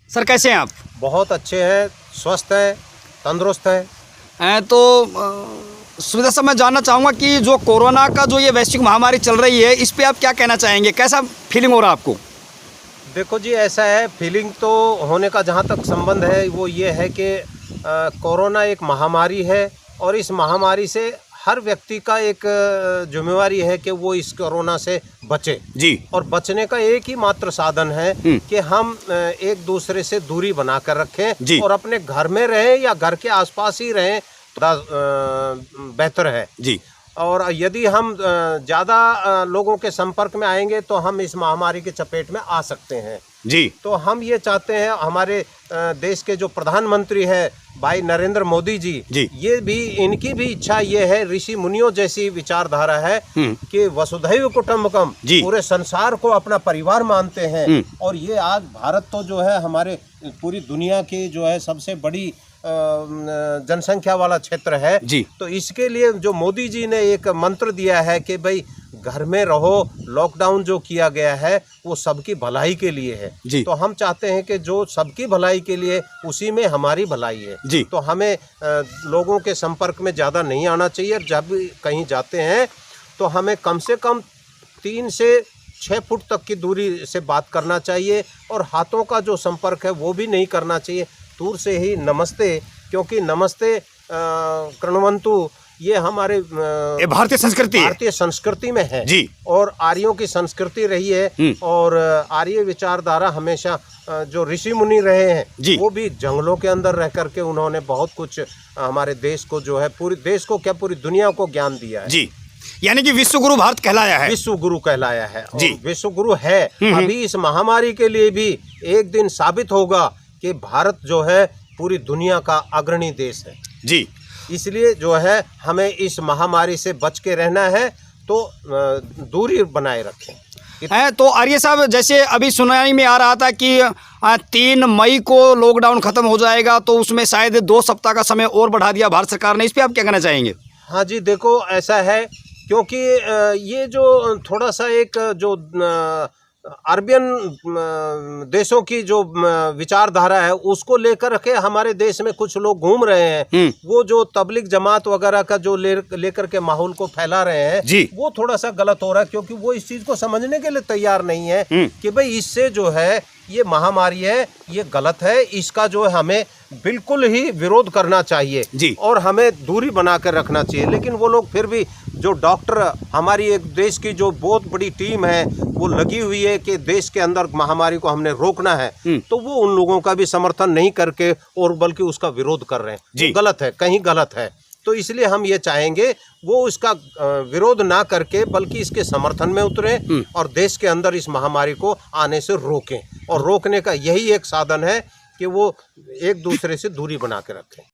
Sir कैसे हैं आप? बहुत अच्छे हैं, स्वस्थ हैं, तंदुरुस्त हैं। तो सुविधा साहब मैं जानना चाहूँगा कि जो कोरोना का जो ये वैश्विक महामारी चल रही है इस पे आप क्या कहना चाहेंगे, कैसा फीलिंग हो रहा है आपको? देखो जी, ऐसा है, फीलिंग तो होने का जहाँ तक संबंध है वो ये है कि कोरोना एक महामारी है और इस महामारी से हर व्यक्ति का एक जिम्मेवारी है कि वो इस कोरोना से बचे जी। और बचने का एक ही मात्र साधन है कि हम एक दूसरे से दूरी बनाकर रखें और अपने घर में रहें या घर के आसपास ही रहें तो बेहतर है जी। और यदि हम ज़्यादा लोगों के संपर्क में आएंगे तो हम इस महामारी के चपेट में आ सकते हैं जी। तो हम ये चाहते हैं, हमारे देश के जो प्रधानमंत्री है भाई नरेंद्र मोदी जी, ये भी, इनकी भी इच्छा ये है, ऋषि मुनियों जैसी विचारधारा है कि वसुधैव कुटुंबकम, पूरे संसार को अपना परिवार मानते हैं। और ये आज भारत तो जो है हमारे पूरी दुनिया की जो है सबसे बड़ी जनसंख्या वाला क्षेत्र है जी। तो इसके लिए जो मोदी जी ने एक मंत्र दिया है कि भाई घर में रहो, लॉकडाउन जो किया गया है वो सबकी भलाई के लिए है जी। तो हम चाहते हैं कि जो सबकी भलाई के लिए, उसी में हमारी भलाई है जी। तो हमें लोगों के संपर्क में ज़्यादा नहीं आना चाहिए। जब भी कहीं जाते हैं तो हमें कम से कम 3 से 6 फुट तक की दूरी से बात करना चाहिए और हाथों का जो संपर्क है वो भी नहीं करना चाहिए। दूर से ही नमस्ते, क्योंकि नमस्ते कृण्वन्तु ये हमारे भारतीय संस्कृति में है जी। और आर्यों की संस्कृति रही है और आर्य विचारधारा हमेशा जो ऋषि मुनि रहे हैं वो भी जंगलों के अंदर रह करके उन्होंने बहुत कुछ हमारे देश को जो है, पूरे देश को क्या पूरी दुनिया को ज्ञान दिया है जी। यानी कि विश्व गुरु भारत कहलाया है, विश्व गुरु कहलाया है जी। विश्व गुरु है। अभी इस महामारी के लिए भी एक दिन साबित होगा कि भारत जो है पूरी दुनिया का अग्रणी देश है जी। इसलिए जो है हमें इस महामारी से बच के रहना है, तो दूरी बनाए रखें। तो आर्य साहब, जैसे अभी सुनाई में आ रहा था कि 3 मई को लॉकडाउन खत्म हो जाएगा, तो उसमें शायद 2 सप्ताह का समय और बढ़ा दिया भारत सरकार ने, इस पे आप क्या कहना चाहेंगे? हाँ जी, देखो ऐसा है, क्योंकि ये जो थोड़ा सा एक जो अरबियन देशों की जो विचारधारा है उसको लेकर के हमारे देश में कुछ लोग घूम रहे हैं। वो जो तबलीग जमात वगैरह का जो लेकर के माहौल को फैला रहे हैं वो थोड़ा सा गलत हो रहा है, क्योंकि वो इस चीज को समझने के लिए तैयार नहीं है कि भाई इससे जो है ये महामारी है, ये गलत है, इसका जो है हमें बिल्कुल ही विरोध करना चाहिए जी। और हमें दूरी बना कर रखना चाहिए। लेकिन वो लोग फिर भी, जो डॉक्टर, हमारी एक देश की जो बहुत बड़ी टीम है वो लगी हुई है कि देश के अंदर महामारी को हमने रोकना है, तो वो उन लोगों का भी समर्थन नहीं करके और बल्कि उसका विरोध कर रहे हैं। जी। गलत है, कहीं गलत है। तो इसलिए हम ये चाहेंगे वो इसका विरोध ना करके बल्कि इसके समर्थन में उतरें और देश के अंदर इस महामारी को आने से रोकें। और रोकने का यही एक साधन है कि वो एक दूसरे से दूरी बना के रखें।